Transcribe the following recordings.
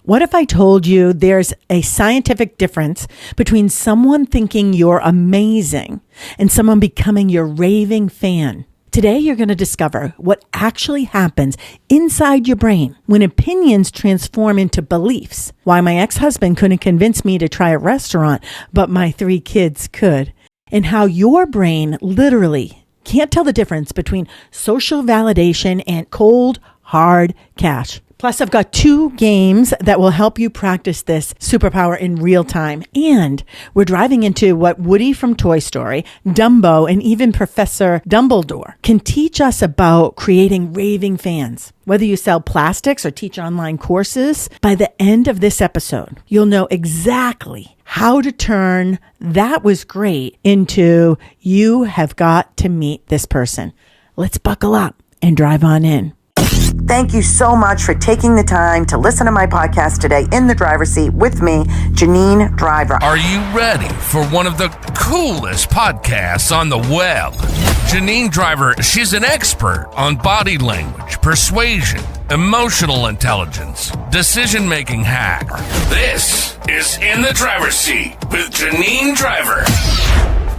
What if I told you there's a scientific difference between someone thinking you're amazing and someone becoming your raving fan? Today, you're going to discover what actually happens inside your brain when opinions transform into beliefs. Why my ex-husband couldn't convince me to try a restaurant, but my 3 kids could. And how your brain literally can't tell the difference between social validation and cold, hard cash. Plus, I've got 2 games that will help you practice this superpower in real time. And we're driving into what Woody from Toy Story, Dumbo, and even Professor Dumbledore can teach us about creating raving fans. Whether you sell plastics or teach online courses, by the end of this episode, you'll know exactly how to turn "that was great" into "you have got to meet this person." Let's buckle up and drive on in. Thank you so much for taking the time to listen to my podcast today in the driver's seat with me, Janine Driver. Are you ready for one of the coolest podcasts on the web? Janine Driver, she's an expert on body language, persuasion, emotional intelligence, decision-making hack. This is In the Driver's Seat with Janine Driver.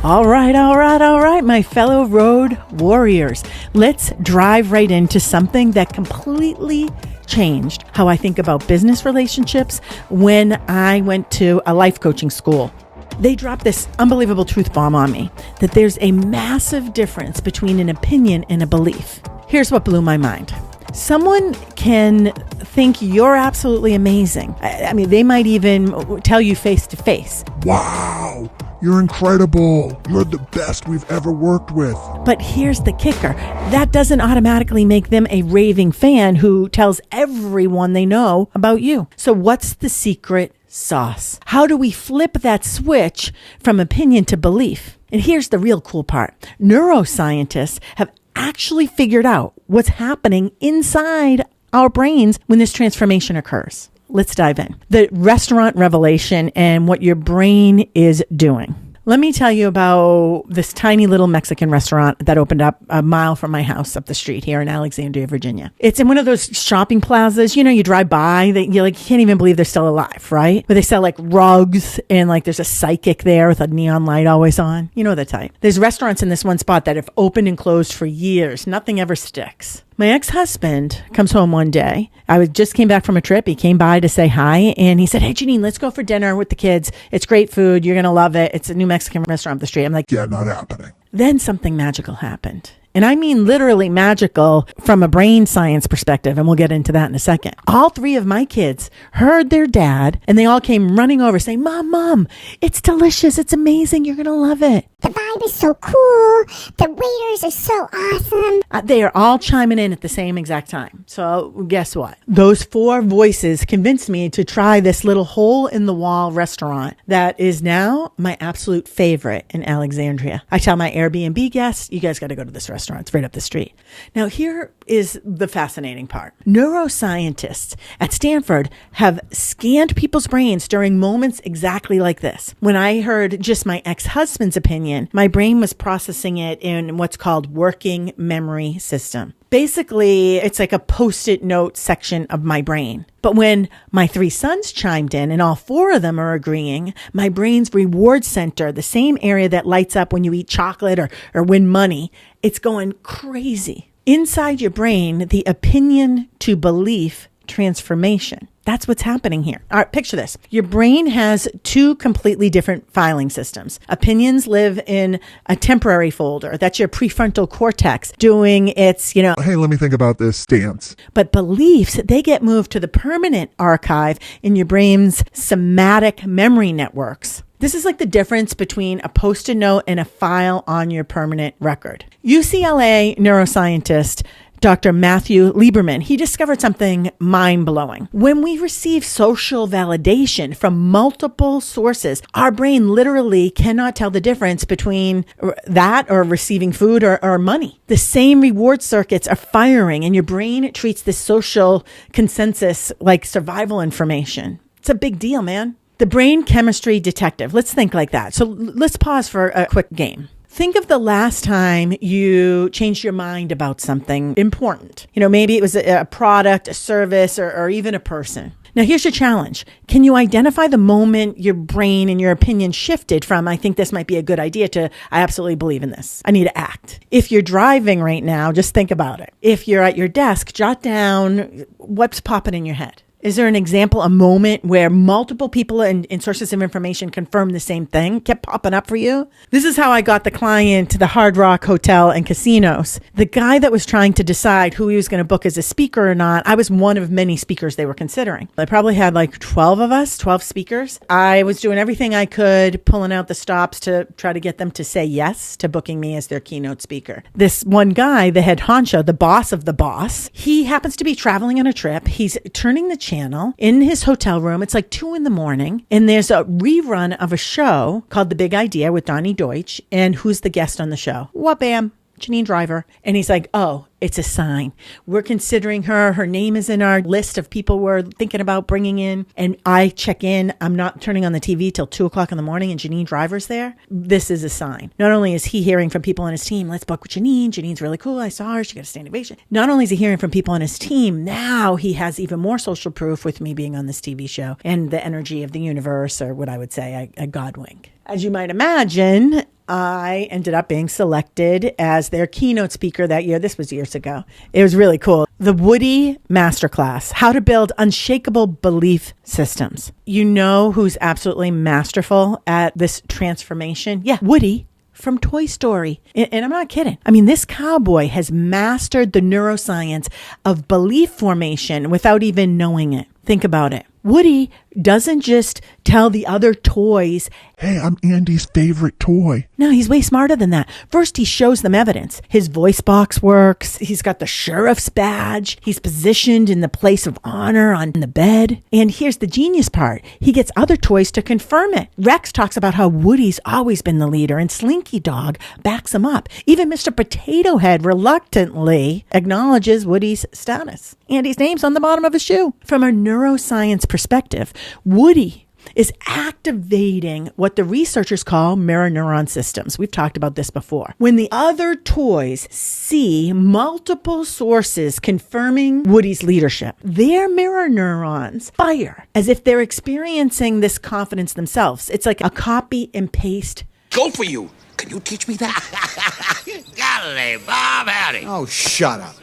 All right, my fellow road warriors. Let's drive right into something that completely changed how I think about business relationships when I went to a life coaching school. They dropped this unbelievable truth bomb on me, that there's a massive difference between an opinion and a belief. Here's what blew my mind. Someone can think you're absolutely amazing. I mean, they might even tell you face to face, "Wow, you're incredible. You're the best we've ever worked with." But here's the kicker. That doesn't automatically make them a raving fan who tells everyone they know about you. So what's the secret sauce? How do we flip that switch from opinion to belief? And here's the real cool part. Neuroscientists have actually figured out what's happening inside our brains when this transformation occurs. Let's dive in. The restaurant revelation and what your brain is doing. Let me tell you about this tiny little Mexican restaurant that opened up a mile from my house up the street here in Alexandria, Virginia. It's in one of those shopping plazas, you drive by that you can't even believe they're still alive, right? Where they sell like rugs and like there's a psychic there with a neon light always on. You know the type. There's restaurants in this one spot that have opened and closed for years. Nothing ever sticks. My ex-husband comes home one day. I just came back from a trip. He came by to say hi, and he said, "Hey, Janine, let's go for dinner with the kids. It's great food. You're going to love it. It's a new Mexican restaurant up the street." I'm like, "Yeah, not happening." Then something magical happened. And I mean literally magical from a brain science perspective, and we'll get into that in a second. All 3 of my kids heard their dad, and they all came running over saying, Mom, it's delicious. It's amazing. You're going to love it. The vibe is so cool. The waiters are so awesome. They are all chiming in at the same exact time. So guess what? Those 4 voices convinced me to try this little hole-in-the-wall restaurant that is now my absolute favorite in Alexandria. I tell my Airbnb guests, you guys got to go to this restaurant. It's right up the street. Now, here is the fascinating part. Neuroscientists at Stanford have scanned people's brains during moments exactly like this. When I heard just my ex-husband's opinion, my brain was processing it in what's called working memory system. Basically, it's like a post-it note section of my brain. But when my 3 sons chimed in and all 4 of them are agreeing, my brain's reward center, the same area that lights up when you eat chocolate or win money, it's going crazy. Inside your brain, the opinion to belief transformation. That's what's happening here. All right, picture this. Your brain has 2 completely different filing systems. Opinions live in a temporary folder. That's your prefrontal cortex doing its, "Hey, let me think about this stance." But beliefs, they get moved to the permanent archive in your brain's somatic memory networks. This is like the difference between a post-it note and a file on your permanent record. UCLA neuroscientist Dr. Matthew Lieberman, he discovered something mind-blowing. When we receive social validation from multiple sources, our brain literally cannot tell the difference between that or receiving food or money. The same reward circuits are firing, and your brain treats this social consensus like survival information. It's a big deal, man. The brain chemistry detective. Let's think like that. So let's pause for a quick game. Think of the last time you changed your mind about something important. Maybe it was a product, a service, or even a person. Now, here's your challenge. Can you identify the moment your brain and your opinion shifted from, I think this might be a good idea, to, I absolutely believe in this. I need to act. If you're driving right now, just think about it. If you're at your desk, jot down what's popping in your head. Is there an example, a moment where multiple people and sources of information confirm the same thing, kept popping up for you? This is how I got the client to the Hard Rock Hotel and Casinos. The guy that was trying to decide who he was going to book as a speaker or not, I was one of many speakers they were considering. They probably had like 12 of us, 12 speakers. I was doing everything I could, pulling out the stops to try to get them to say yes to booking me as their keynote speaker. This one guy, the head honcho, the boss of the boss, he happens to be traveling on a trip. He's turning the channel in his hotel room. It's like 2 a.m. and there's a rerun of a show called The Big Idea with Donnie Deutsch. And who's the guest on the show? Wha-bam, Janine Driver. And he's like, oh, it's a sign. We're considering her. Her name is in our list of people we're thinking about bringing in. And I check in. I'm not turning on the TV till 2 o'clock in the morning and Janine Driver's there. This is a sign. Not only is he hearing from people on his team, let's book with Janine. Janine's really cool. I saw her. She got a standing ovation. Not only is he hearing from people on his team, now he has even more social proof with me being on this TV show and the energy of the universe, or what I would say, a God wink. As you might imagine, I ended up being selected as their keynote speaker that year. This was years ago. It was really cool. The Woody Masterclass, How to Build Unshakable Belief Systems. You know who's absolutely masterful at this transformation? Yeah, Woody from Toy Story. And I'm not kidding. I mean, this cowboy has mastered the neuroscience of belief formation without even knowing it. Think about it. Woody doesn't just tell the other toys, Hey, I'm Andy's favorite toy. no, he's way smarter than that. First, he shows them evidence. His voice box works. He's got the sheriff's badge. He's positioned in the place of honor on the bed. And here's the genius part. He gets other toys to confirm it. Rex talks about how Woody's always been the leader, and Slinky Dog backs him up. Even Mr. Potato Head reluctantly acknowledges Woody's status. Andy's name's on the bottom of his shoe. From a neuroscience perspective, Woody is activating what the researchers call mirror neuron systems. We've talked about this before. When the other toys see multiple sources confirming Woody's leadership, their mirror neurons fire as if they're experiencing this confidence themselves. It's like a copy and paste. Go for you. Can you teach me that? Golly, Bob, howdy. Oh, shut up.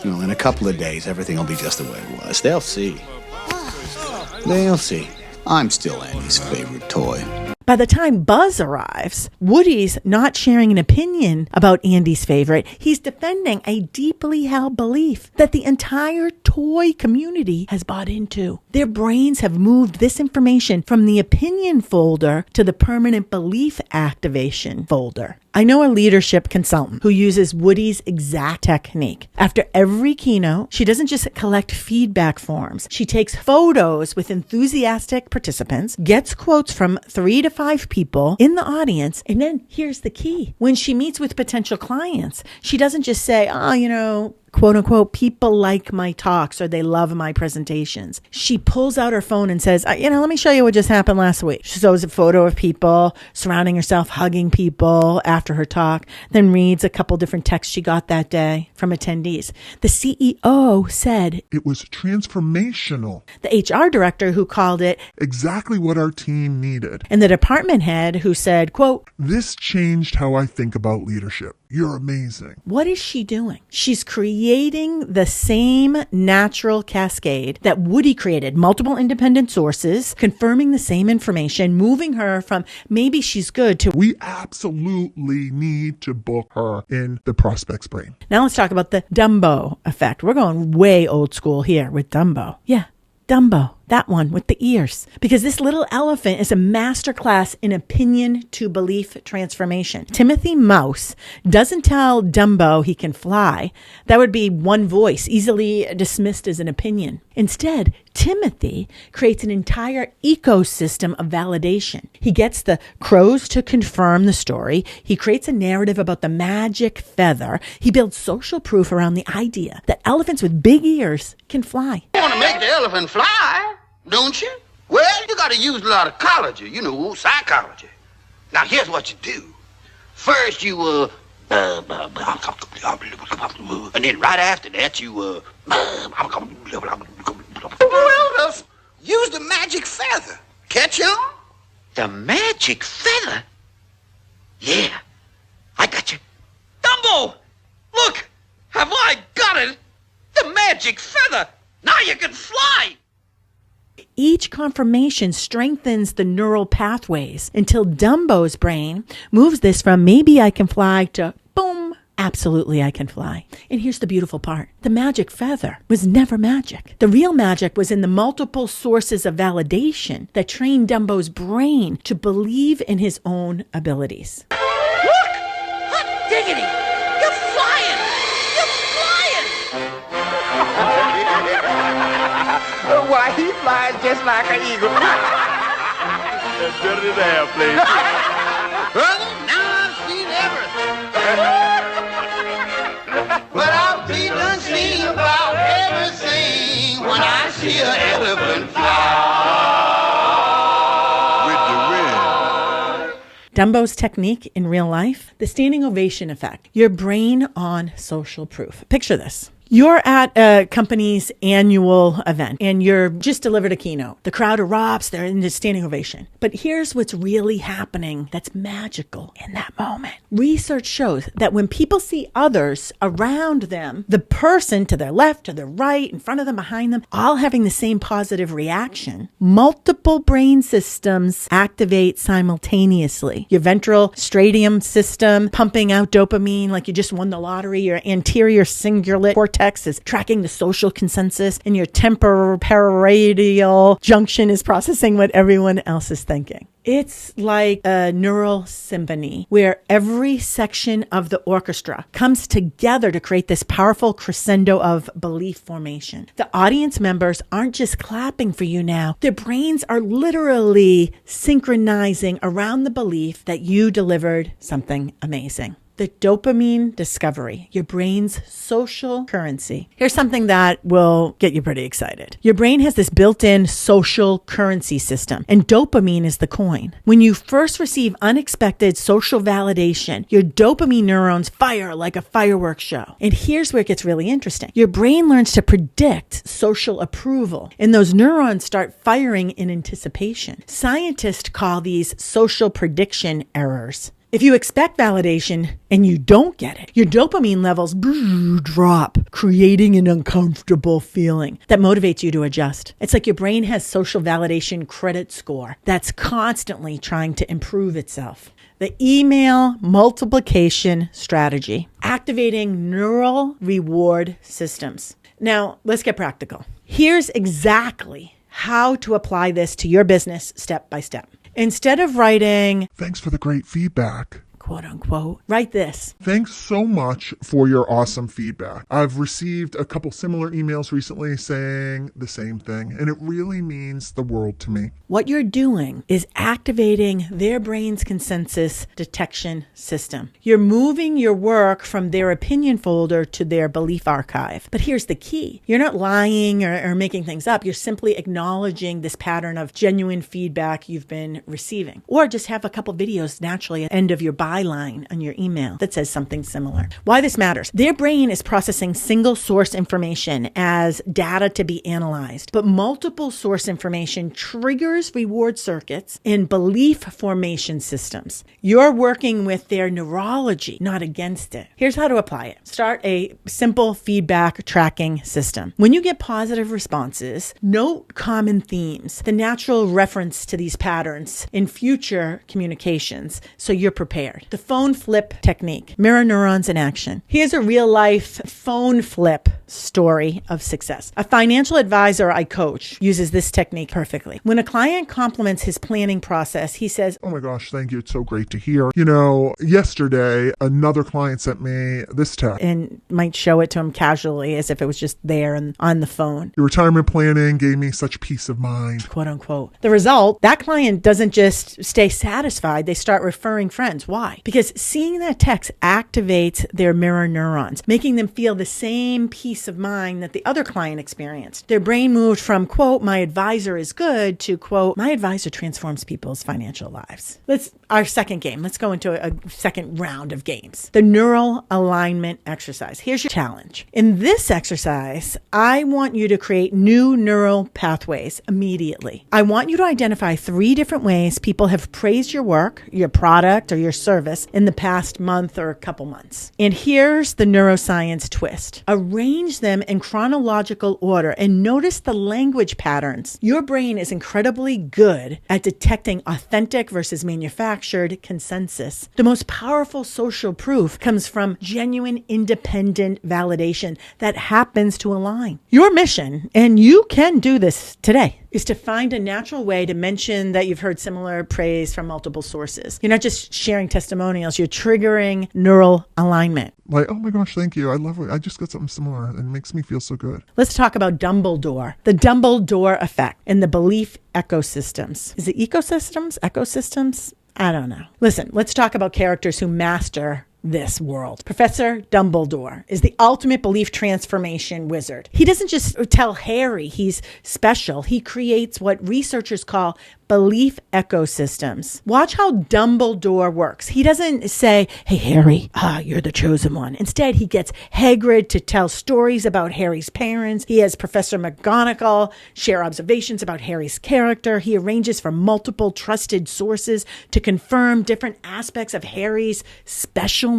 Well, in a couple of days, everything will be just the way it was. They'll see. They'll see. I'm still Andy's favorite toy. By the time Buzz arrives, Woody's not sharing an opinion about Andy's favorite. He's defending a deeply held belief that the entire toy community has bought into. Their brains have moved this information from the opinion folder to the permanent belief activation folder. I know a leadership consultant who uses Woody's exact technique. After every keynote, she doesn't just collect feedback forms. She takes photos with enthusiastic participants, gets quotes from 3 to 5 people in the audience, and then here's the key. When she meets with potential clients, she doesn't just say, quote unquote, people like my talks or they love my presentations. She pulls out her phone and says, let me show you what just happened last week. She shows a photo of people surrounding herself, hugging people after her talk, then reads a couple different texts she got that day from attendees. The CEO said It was transformational. the HR director who called it, Exactly what our team needed. and the department head who said, quote, This changed how I think about leadership. You're amazing. what is she doing? She's creating the same natural cascade that Woody created, multiple independent sources, confirming the same information, moving her from maybe she's good to We absolutely need to book her in the prospect's brain. now let's talk about the Dumbo effect. We're going way old school here with Dumbo. Yeah, Dumbo. That one with the ears. Because this little elephant is a masterclass in opinion to belief transformation. Timothy Mouse doesn't tell Dumbo he can fly. That would be one voice, easily dismissed as an opinion. Instead, Timothy creates an entire ecosystem of validation. He gets the crows to confirm the story. He creates a narrative about the magic feather. He builds social proof around the idea that elephants with big ears can fly. You want to make the elephant fly, don't you? Well, you got to use a lot of psychology, psychology. Now, here's what you do. First, you, and then right after that, you, well, have used the magic feather. Catch on? The magic feather? Yeah, I got you. Dumbo! Look! Have I got it? The magic feather! Now you can fly! Each confirmation strengthens the neural pathways until Dumbo's brain moves this from maybe I can fly to boom, absolutely I can fly. And here's the beautiful part. The magic feather was never magic. The real magic was in the multiple sources of validation that trained Dumbo's brain to believe in his own abilities. Look! Hot diggity! You're flying! Why, he flies just like an eagle. That's better than an airplane. Brother, now I've seen everything. But I've been unseen about everything when I see an elephant fly. With the wind. Dumbo's technique in real life, the standing ovation effect, your brain on social proof. Picture this. You're at a company's annual event and you're just delivered a keynote. The crowd erupts, they're in the standing ovation. But here's what's really happening that's magical in that moment. Research shows that when people see others around them, the person to their left, to their right, in front of them, behind them, all having the same positive reaction, multiple brain systems activate simultaneously. Your ventral striatum system pumping out dopamine like you just won the lottery. Your anterior cingulate cortex is tracking the social consensus, and your tempororadial junction is processing what everyone else is thinking. It's like a neural symphony where every section of the orchestra comes together to create this powerful crescendo of belief formation. The audience members aren't just clapping for you now. Their brains are literally synchronizing around the belief that you delivered something amazing. The dopamine discovery, your brain's social currency. Here's something that will get you pretty excited. Your brain has this built-in social currency system, and dopamine is the coin. When you first receive unexpected social validation, your dopamine neurons fire like a fireworks show. And here's where it gets really interesting. Your brain learns to predict social approval, and those neurons start firing in anticipation. Scientists call these social prediction errors. If you expect validation and you don't get it, your dopamine levels drop, creating an uncomfortable feeling that motivates you to adjust. It's like your brain has social validation credit score that's constantly trying to improve itself. The email multiplication strategy, activating neural reward systems. Now, let's get practical. Here's exactly how to apply this to your business step by step. Instead of writing, "Thanks for the great feedback," quote unquote, write this. "Thanks so much for your awesome feedback. I've received a couple similar emails recently saying the same thing, and it really means the world to me." What you're doing is activating their brain's consensus detection system. You're moving your work from their opinion folder to their belief archive. But here's the key. You're not lying or making things up. You're simply acknowledging this pattern of genuine feedback you've been receiving. Or just have a couple videos naturally at the end of your byline on your email that says something similar. Why this matters. Their brain is processing single source information as data to be analyzed, but multiple source information triggers reward circuits in belief formation systems. You're working with their neurology, not against it. Here's how to apply it. Start a simple feedback tracking system. When you get positive responses, note common themes, the natural reference to these patterns in future communications so you're prepared. The phone flip technique, mirror neurons in action. Here's a real life phone flip story of success. A financial advisor I coach uses this technique perfectly. When a client compliments his planning process, he says, "Oh my gosh, thank you. It's so great to hear. You know, yesterday, another client sent me this text," and might show it to him casually as if it was just there and on the phone. "Your retirement planning gave me such peace of mind," quote unquote. The result, that client doesn't just stay satisfied. They start referring friends. Why? Why? Because seeing that text activates their mirror neurons, making them feel the same peace of mind that the other client experienced. Their brain moved from, quote, my advisor is good to, quote, my advisor transforms people's financial lives. Our second game. Let's go into a second round of games. The neural alignment exercise. Here's your challenge. In this exercise, I want you to create new neural pathways immediately. I want you to identify 3 different ways people have praised your work, your product, or your service in the past month or a couple months. And here's the neuroscience twist. Arrange them in chronological order and notice the language patterns. Your brain is incredibly good at detecting authentic versus manufactured consensus. The most powerful social proof comes from genuine independent validation that happens to align. Your mission, and you can do this today, is to find a natural way to mention that you've heard similar praise from multiple sources. You're not just sharing testimonials, you're triggering neural alignment. Like, oh my gosh, thank you. I love it. I just got something similar. It makes me feel so good. Let's talk about Dumbledore, the Dumbledore effect and the belief ecosystems. Is it ecosystems? Ecosystems? I don't know. Listen, let's talk about characters who master this world. Professor Dumbledore is the ultimate belief transformation wizard. He doesn't just tell Harry he's special. He creates what researchers call belief ecosystems. Watch how Dumbledore works. He doesn't say, hey, Harry, you're the chosen one. Instead, he gets Hagrid to tell stories about Harry's parents. He has Professor McGonagall share observations about Harry's character. He arranges for multiple trusted sources to confirm different aspects of Harry's specialness.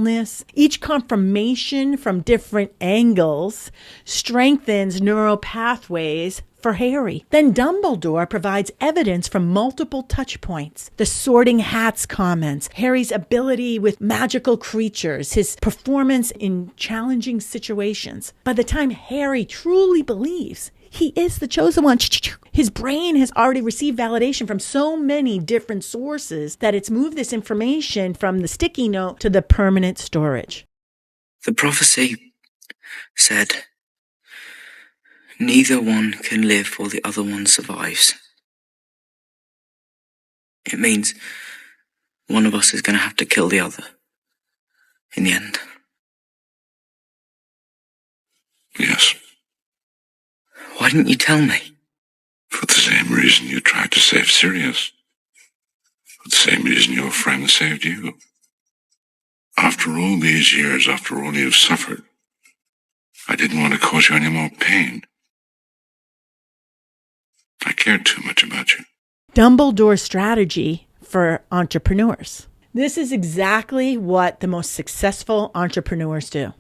Each confirmation from different angles strengthens neural pathways for Harry. Then Dumbledore provides evidence from multiple touch points. The sorting hats comments, Harry's ability with magical creatures, his performance in challenging situations. By the time Harry truly believes he is the chosen one, his brain has already received validation from so many different sources that it's moved this information from the sticky note to the permanent storage. The prophecy said, neither one can live while the other one survives. It means one of us is going to have to kill the other in the end. Yes. Why didn't you tell me? For the same reason you tried to save Sirius. For the same reason your friend saved you. After all these years, after all you've suffered, I didn't want to cause you any more pain. I cared too much about you. Dumbledore's strategy for entrepreneurs. This is exactly what the most successful entrepreneurs do.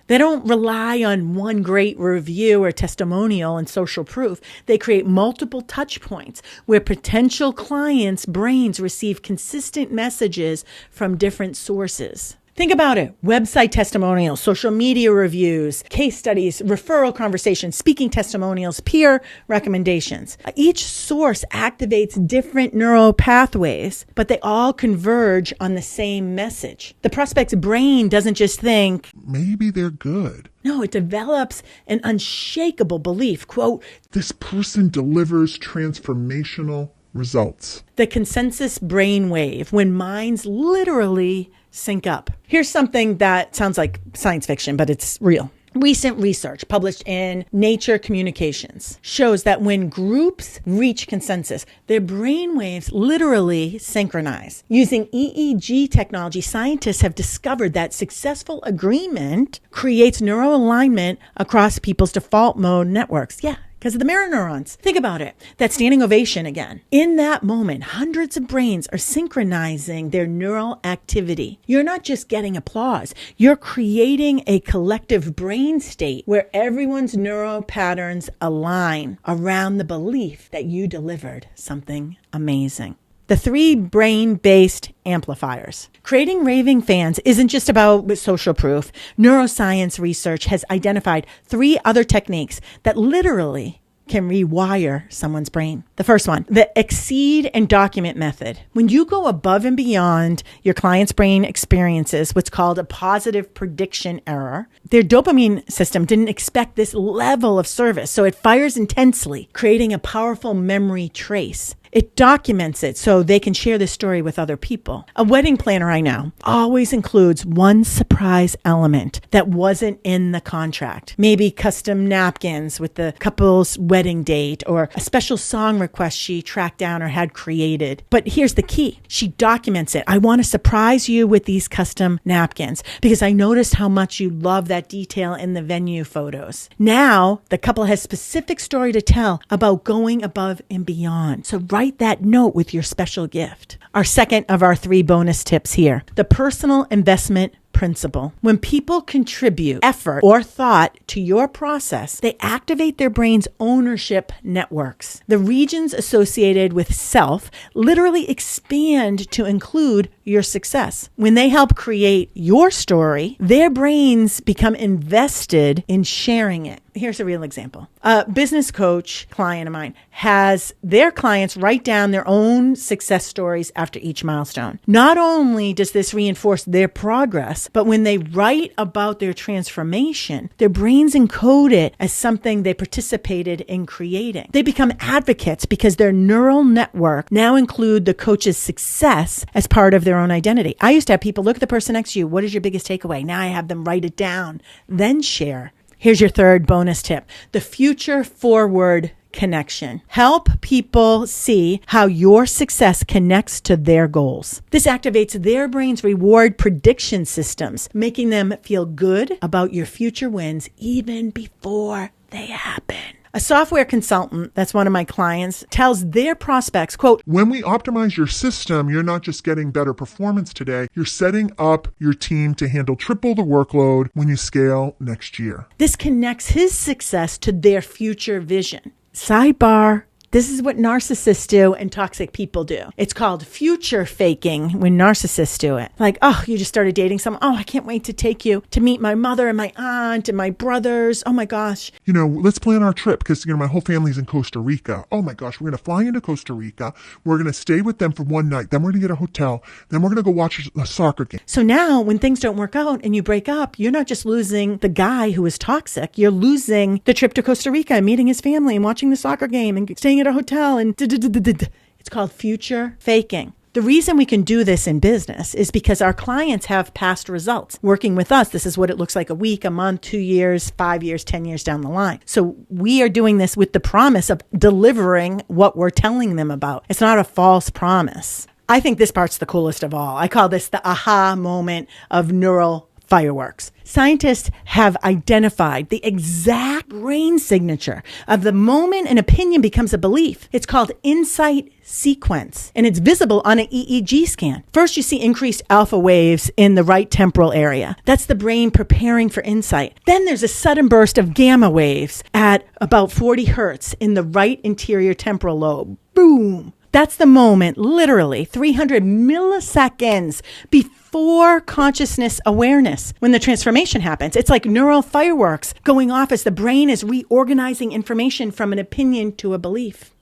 They don't rely on one great review or testimonial and social proof. They create multiple touch points where potential clients' brains receive consistent messages from different sources. Think about it. Website testimonials, social media reviews, case studies, referral conversations, speaking testimonials, peer recommendations. Each source activates different neural pathways, but they all converge on the same message. The prospect's brain doesn't just think, maybe they're good. No, it develops an unshakable belief. Quote, this person delivers transformational results. The consensus brainwave, when minds literally sync up. Here's something that sounds like science fiction, but it's real. Recent research published in Nature Communications shows that when groups reach consensus, their brainwaves literally synchronize. Using EEG technology, scientists have discovered that successful agreement creates neural alignment across people's default mode networks. Yeah. Because of the mirror neurons. Think about it. That standing ovation again. In that moment, hundreds of brains are synchronizing their neural activity. You're not just getting applause. You're creating a collective brain state where everyone's neural patterns align around the belief that you delivered something amazing. The 3 brain-based amplifiers. Creating raving fans isn't just about social proof. Neuroscience research has identified 3 other techniques that literally can rewire someone's brain. The first one, the exceed and document method. When you go above and beyond your client's brain experiences, what's called a positive prediction error, their dopamine system didn't expect this level of service, so it fires intensely, creating a powerful memory trace. It documents it so they can share this story with other people. A wedding planner I know always includes one surprise element that wasn't in the contract. Maybe custom napkins with the couple's wedding date or a special song request she tracked down or had created. But here's the key. She documents it. I want to surprise you with these custom napkins because I noticed how much you love that detail in the venue photos. Now the couple has specific story to tell about going above and beyond. So write that note with your special gift. Our second of our 3 bonus tips here, the personal investment principle. When people contribute effort or thought to your process, they activate their brain's ownership networks. The regions associated with self literally expand to include your success. When they help create your story, their brains become invested in sharing it. Here's a real example. A business coach client of mine has their clients write down their own success stories after each milestone. Not only does this reinforce their progress, but when they write about their transformation, their brains encode it as something they participated in creating. They become advocates because their neural network now include the coach's success as part of their own identity. I used to have people look at the person next to you. What is your biggest takeaway? Now I have them write it down, then share. Here's your third bonus tip, the future forward connection. Help people see how your success connects to their goals. This activates their brain's reward prediction systems, making them feel good about your future wins even before they happen. A software consultant, that's one of my clients, tells their prospects, quote, when we optimize your system, you're not just getting better performance today, you're setting up your team to handle triple the workload when you scale next year. This connects his success to their future vision. Sidebar. This is what narcissists do and toxic people do. It's called future faking when narcissists do it. Like, oh, you just started dating someone. Oh, I can't wait to take you to meet my mother and my aunt and my brothers. Oh my gosh. Let's plan our trip because, my whole family's in Costa Rica. Oh my gosh, we're going to fly into Costa Rica. We're going to stay with them for one night. Then we're going to get a hotel. Then we're going to go watch a soccer game. So now when things don't work out and you break up, you're not just losing the guy who is toxic. You're losing the trip to Costa Rica and meeting his family and watching the soccer game and staying at a hotel and it's called future faking. The reason we can do this in business is because our clients have past results. Working with us, this is what it looks like a week, a month, 2 years, 5 years, 10 years down the line. So we are doing this with the promise of delivering what we're telling them about. It's not a false promise. I think this part's the coolest of all. I call this the aha moment of neural fireworks. Scientists have identified the exact brain signature of the moment an opinion becomes a belief. It's called insight sequence, and it's visible on an EEG scan. First, you see increased alpha waves in the right temporal area. That's the brain preparing for insight. Then there's a sudden burst of gamma waves at about 40 hertz in the right interior temporal lobe. Boom! That's the moment, literally 300 milliseconds before consciousness awareness. When the transformation happens, it's like neural fireworks going off as the brain is reorganizing information from an opinion to a belief.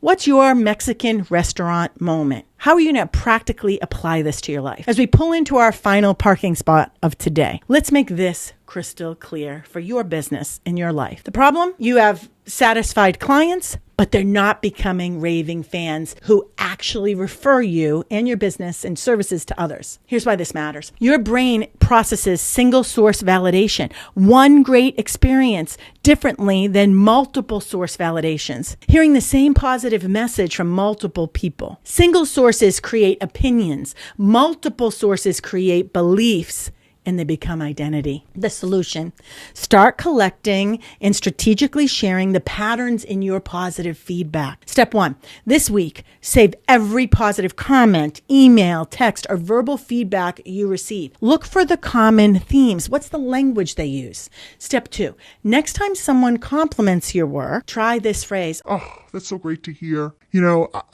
What's your Mexican restaurant moment? How are you going to practically apply this to your life? As we pull into our final parking spot of today, let's make this crystal clear for your business and your life. The problem? You have satisfied clients, but they're not becoming raving fans who actually refer you and your business and services to others. Here's why this matters. Your brain processes single source validation, one great experience, differently than multiple source validations, hearing the same positive message from multiple people. Single sources create opinions, multiple sources create beliefs, and they become identity. The solution: start collecting and strategically sharing the patterns in your positive feedback. Step 1, this week, save every positive comment, email, text, or verbal feedback you receive. Look for the common themes. What's the language they use? Step 2, next time someone compliments your work, try this phrase. Oh, that's so great to hear.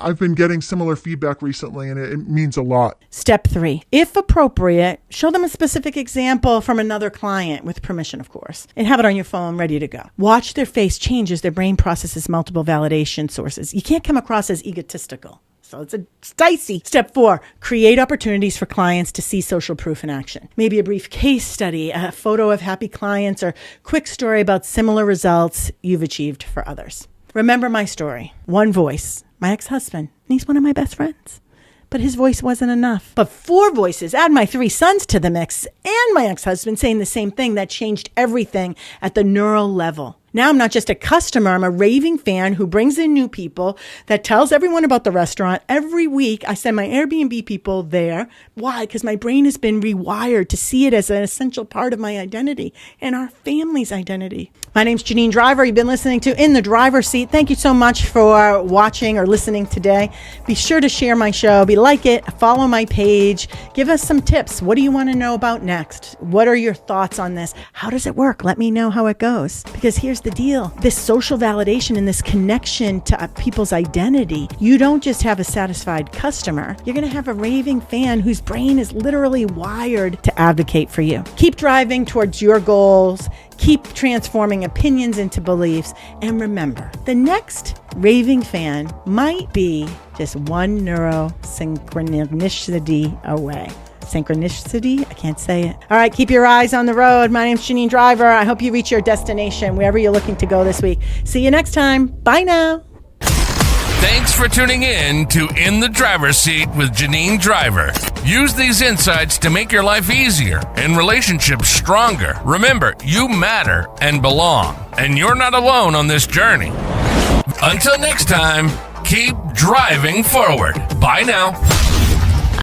I've been getting similar feedback recently, and it means a lot. Step 3, if appropriate, show them a specific example from another client with permission, of course, and have it on your phone ready to go. Watch their face change as their brain processes multiple validation sources. You can't come across as egotistical. So it's dicey. Step 4, create opportunities for clients to see social proof in action. Maybe a brief case study, a photo of happy clients, or quick story about similar results you've achieved for others. Remember my story. One voice, my ex-husband. And he's one of my best friends. But his voice wasn't enough. But 4 voices, add my 3 sons to the mix, and my ex-husband saying the same thing, that changed everything at the neural level. Now I'm not just a customer, I'm a raving fan who brings in new people, that tells everyone about the restaurant. Every week I send my Airbnb people there. Why? Because my brain has been rewired to see it as an essential part of my identity and our family's identity. My name's Janine Driver. You've been listening to In the Driver's Seat. Thank you so much for watching or listening today. Be sure to share my show. Like it, follow my page. Give us some tips. What do you want to know about next? What are your thoughts on this? How does it work? Let me know how it goes. Because here's the deal. This social validation and this connection to people's identity, you don't just have a satisfied customer. You're going to have a raving fan whose brain is literally wired to advocate for you. Keep driving towards your goals. Keep transforming opinions into beliefs. And remember, the next raving fan might be just one neurosynchronicity away. Synchronicity? I can't say it. All right, keep your eyes on the road. My name's Janine Driver. I hope you reach your destination wherever you're looking to go this week. See you next time. Bye now. Thanks for tuning in to In the Driver's Seat with Janine Driver. Use these insights to make your life easier and relationships stronger. Remember, you matter and belong, and you're not alone on this journey. Until next time, keep driving forward. Bye now.